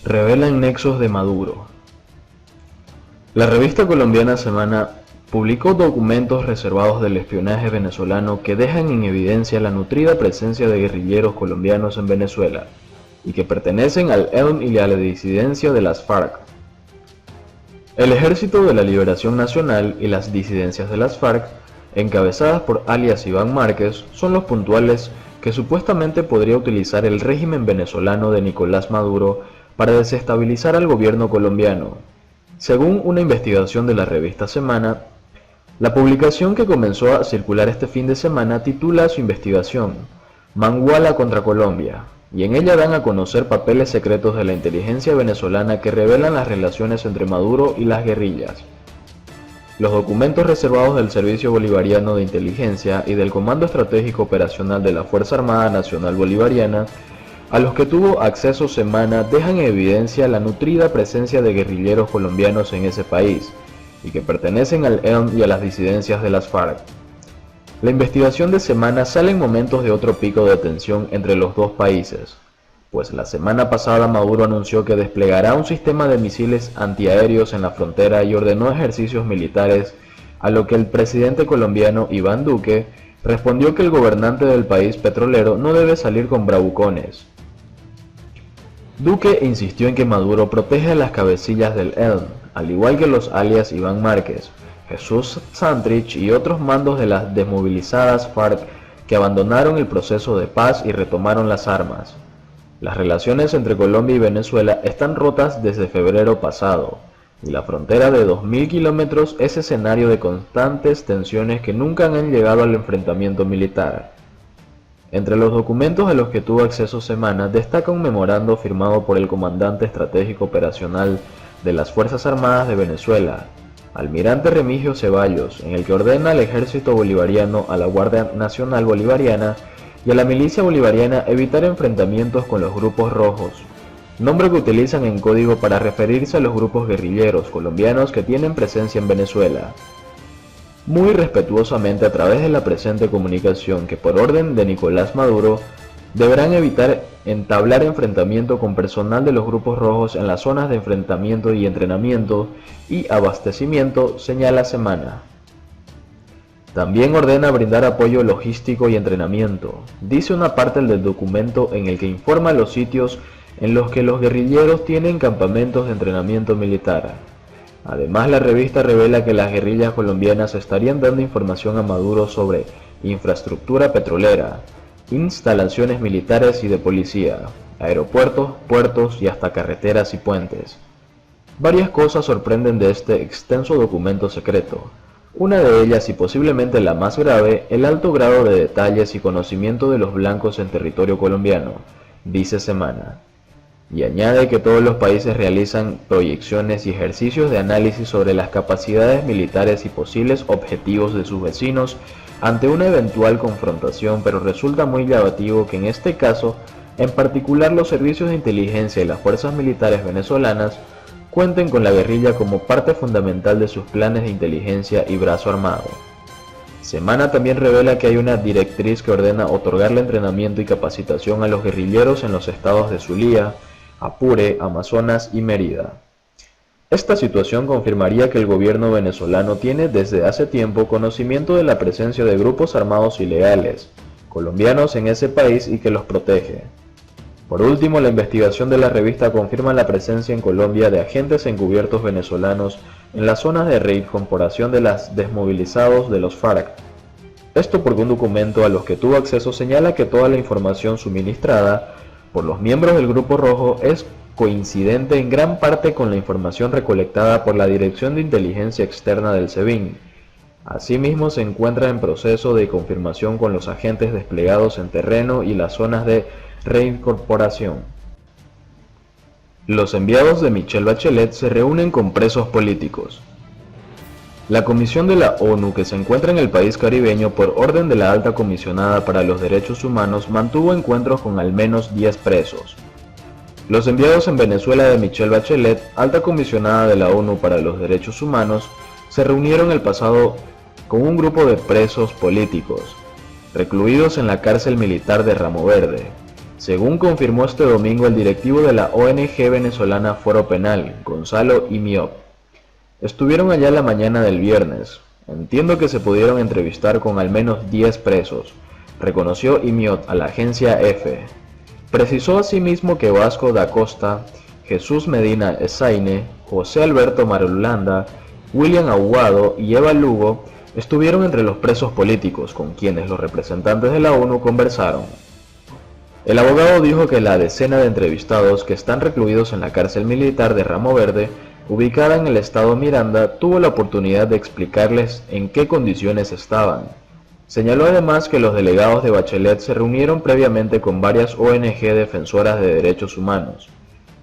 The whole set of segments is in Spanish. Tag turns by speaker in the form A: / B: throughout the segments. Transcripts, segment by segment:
A: Revelan nexos de Maduro. La revista colombiana Semana publicó documentos reservados del espionaje venezolano que dejan en evidencia la nutrida presencia de guerrilleros colombianos en Venezuela y que pertenecen al ELN y a la disidencia de las FARC. El Ejército de la Liberación Nacional y las disidencias de las FARC, encabezadas por alias Iván Márquez, son los puntuales que supuestamente podría utilizar el régimen venezolano de Nicolás Maduro para desestabilizar al gobierno colombiano. Según una investigación de la revista Semana, la publicación que comenzó a circular este fin de semana titula su investigación Manguala contra Colombia, y en ella dan a conocer papeles secretos de la inteligencia venezolana que revelan las relaciones entre Maduro y las guerrillas. Los documentos reservados del Servicio Bolivariano de Inteligencia y del Comando Estratégico Operacional de la Fuerza Armada Nacional Bolivariana, a los que tuvo acceso Semana, dejan en evidencia la nutrida presencia de guerrilleros colombianos en ese país, y que pertenecen al ELN y a las disidencias de las FARC. La investigación de Semana sale en momentos de otro pico de tensión entre los dos países, pues la semana pasada Maduro anunció que desplegará un sistema de misiles antiaéreos en la frontera y ordenó ejercicios militares, a lo que el presidente colombiano Iván Duque respondió que el gobernante del país petrolero no debe salir con bravucones. Duque insistió en que Maduro protege a las cabecillas del ELN, al igual que los alias Iván Márquez, Jesús Santrich y otros mandos de las desmovilizadas FARC que abandonaron el proceso de paz y retomaron las armas. Las relaciones entre Colombia y Venezuela están rotas desde febrero pasado, y la frontera de 2.000 kilómetros es escenario de constantes tensiones que nunca han llegado al enfrentamiento militar. Entre los documentos a los que tuvo acceso Semana destaca un memorando firmado por el comandante estratégico operacional de las Fuerzas Armadas de Venezuela, almirante Remigio Ceballos, en el que ordena al Ejército Bolivariano, a la Guardia Nacional Bolivariana y a la Milicia Bolivariana evitar enfrentamientos con los grupos rojos, nombre que utilizan en código para referirse a los grupos guerrilleros colombianos que tienen presencia en Venezuela. Muy respetuosamente a través de la presente comunicación que por orden de Nicolás Maduro deberán evitar entablar enfrentamiento con personal de los grupos rojos en las zonas de enfrentamiento y entrenamiento y abastecimiento, señala Semana. También ordena brindar apoyo logístico y entrenamiento, dice una parte del documento en el que informa los sitios en los que los guerrilleros tienen campamentos de entrenamiento militar. Además, la revista revela que las guerrillas colombianas estarían dando información a Maduro sobre infraestructura petrolera, instalaciones militares y de policía, aeropuertos, puertos y hasta carreteras y puentes. Varias cosas sorprenden de este extenso documento secreto. Una de ellas, y posiblemente la más grave, el alto grado de detalles y conocimiento de los blancos en territorio colombiano, dice Semana. Y añade que todos los países realizan proyecciones y ejercicios de análisis sobre las capacidades militares y posibles objetivos de sus vecinos ante una eventual confrontación, pero resulta muy llamativo que en este caso, en particular los servicios de inteligencia y las fuerzas militares venezolanas, cuenten con la guerrilla como parte fundamental de sus planes de inteligencia y brazo armado. Semana también revela que hay una directriz que ordena otorgarle entrenamiento y capacitación a los guerrilleros en los estados de Zulia, Apure, Amazonas y Mérida. Esta situación confirmaría que el gobierno venezolano tiene desde hace tiempo conocimiento de la presencia de grupos armados ilegales colombianos en ese país y que los protege. Por último, la investigación de la revista confirma la presencia en Colombia de agentes encubiertos venezolanos en las zonas de reincorporación de los desmovilizados de los FARC. Esto porque un documento a los que tuvo acceso señala que toda la información suministrada por los miembros del Grupo Rojo es coincidente en gran parte con la información recolectada por la Dirección de Inteligencia Externa del SEBIN. Asimismo, se encuentra en proceso de confirmación con los agentes desplegados en terreno y las zonas de reincorporación. Los enviados de Michelle Bachelet se reúnen con presos políticos. La Comisión de la ONU que se encuentra en el país caribeño por orden de la Alta Comisionada para los Derechos Humanos mantuvo encuentros con al menos 10 presos. Los enviados en Venezuela de Michelle Bachelet, Alta Comisionada de la ONU para los Derechos Humanos, se reunieron el pasado con un grupo de presos políticos, recluidos en la cárcel militar de Ramo Verde. según confirmó este domingo el directivo de la ONG venezolana Foro Penal, Gonzalo Imiop. Estuvieron allá la mañana del viernes. Entiendo que se pudieron entrevistar con al menos 10 presos, reconoció Imiot a la agencia EFE. Precisó asimismo que Vasco da Costa, Jesús Medina Esaine, José Alberto Marulanda, William Aguado y Eva Lugo estuvieron entre los presos políticos con quienes los representantes de la ONU conversaron. El abogado dijo que la decena de entrevistados que están recluidos en la cárcel militar de Ramo Verde, ubicada en el estado Miranda, tuvo la oportunidad de explicarles en qué condiciones estaban. Señaló además que los delegados de Bachelet se reunieron previamente con varias ONG defensoras de derechos humanos,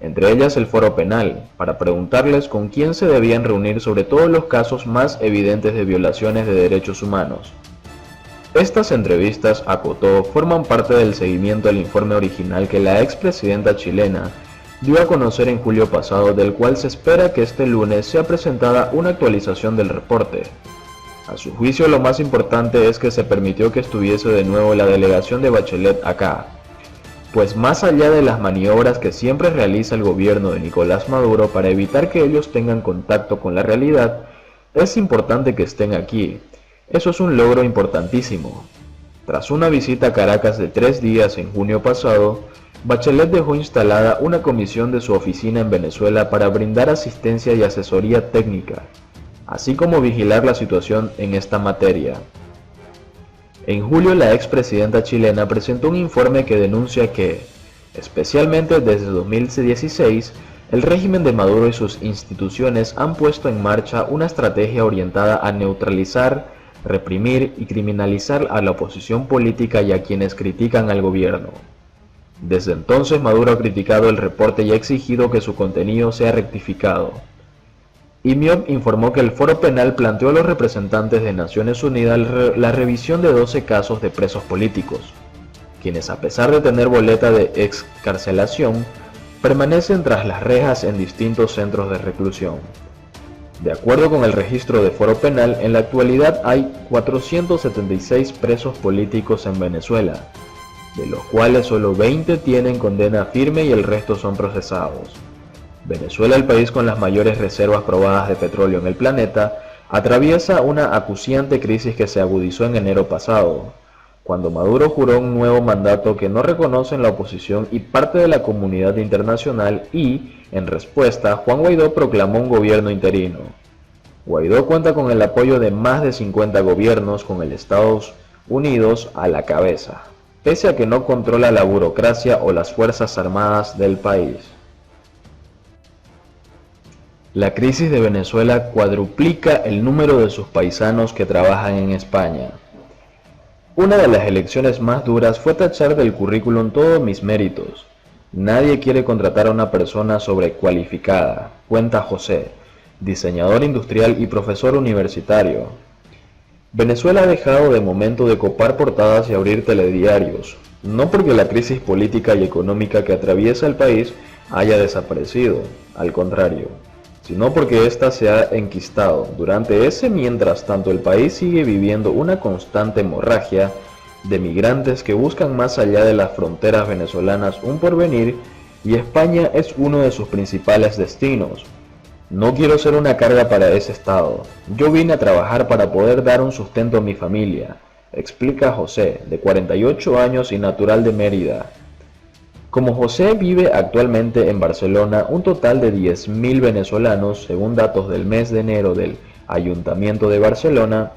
A: entre ellas el Foro Penal, para preguntarles con quién se debían reunir sobre todos los casos más evidentes de violaciones de derechos humanos. Estas entrevistas, acotó, forman parte del seguimiento al informe original que la expresidenta chilena dio a conocer en julio pasado, del cual se espera que este lunes sea presentada una actualización del reporte. A su juicio, lo más importante es que se permitió que estuviese de nuevo la delegación de Bachelet acá, pues más allá de las maniobras que siempre realiza el gobierno de Nicolás Maduro para evitar que ellos tengan contacto con la realidad, es importante que estén aquí. Eso es un logro importantísimo. Tras una visita a Caracas de 3 días en junio pasado, Bachelet dejó instalada una comisión de su oficina en Venezuela para brindar asistencia y asesoría técnica, así como vigilar la situación en esta materia. En julio, la expresidenta chilena presentó un informe que denuncia que, especialmente desde 2016, el régimen de Maduro y sus instituciones han puesto en marcha una estrategia orientada a neutralizar, reprimir y criminalizar a la oposición política y a quienes critican al gobierno. Desde entonces, Maduro ha criticado el reporte y ha exigido que su contenido sea rectificado. Imiop informó que el Foro Penal planteó a los representantes de Naciones Unidas la revisión de 12 casos de presos políticos, quienes, a pesar de tener boleta de excarcelación, permanecen tras las rejas en distintos centros de reclusión. De acuerdo con el registro de Foro Penal, en la actualidad hay 476 presos políticos en Venezuela, de los cuales solo 20 tienen condena firme y el resto son procesados. Venezuela, el país con las mayores reservas probadas de petróleo en el planeta, atraviesa una acuciante crisis que se agudizó en enero pasado, cuando Maduro juró un nuevo mandato que no reconocen la oposición y parte de la comunidad internacional y, en respuesta, Juan Guaidó proclamó un gobierno interino. Guaidó cuenta con el apoyo de más de 50 gobiernos, con el Estados Unidos a la cabeza, pese a que no controla la burocracia o las fuerzas armadas del país. La crisis de Venezuela cuadruplica el número de sus paisanos que trabajan en España. Una de las elecciones más duras fue tachar del currículum todos mis méritos. Nadie quiere contratar a una persona sobrecualificada, cuenta José, diseñador industrial y profesor universitario. Venezuela ha dejado de momento de copar portadas y abrir telediarios, no porque la crisis política y económica que atraviesa el país haya desaparecido, al contrario, sino porque ésta se ha enquistado. Durante ese mientras tanto, el país sigue viviendo una constante hemorragia de migrantes que buscan más allá de las fronteras venezolanas un porvenir, y España es uno de sus principales destinos. No quiero ser una carga para ese estado. Yo vine a trabajar para poder dar un sustento a mi familia, explica José, de 48 años y natural de Mérida. Como José vive actualmente en Barcelona, un total de 10.000 venezolanos, según datos del mes de enero del Ayuntamiento de Barcelona,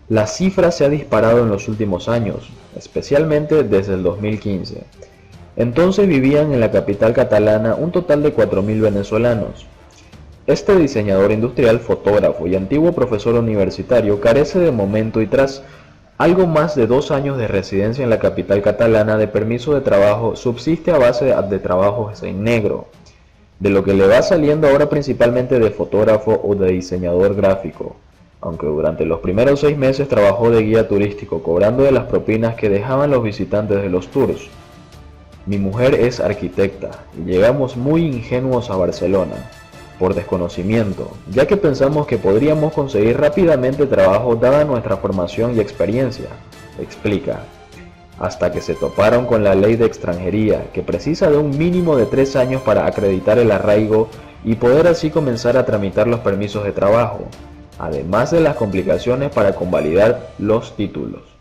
A: la cifra se ha disparado en los últimos años, especialmente desde el 2015. Entonces vivían en la capital catalana un total de 4.000 venezolanos. Este diseñador industrial, fotógrafo y antiguo profesor universitario carece de momento y tras algo más de 2 años de residencia en la capital catalana de permiso de trabajo, subsiste a base de trabajos en negro, de lo que le va saliendo ahora principalmente de fotógrafo o de diseñador gráfico, aunque durante los primeros 6 meses trabajó de guía turístico, cobrando de las propinas que dejaban los visitantes de los tours. Mi mujer es arquitecta y llegamos muy ingenuos a Barcelona, por desconocimiento, ya que pensamos que podríamos conseguir rápidamente trabajo dada nuestra formación y experiencia, explica. hasta que se toparon con la ley de extranjería, que precisa de un mínimo de 3 años para acreditar el arraigo y poder así comenzar a tramitar los permisos de trabajo, además de las complicaciones para convalidar los títulos.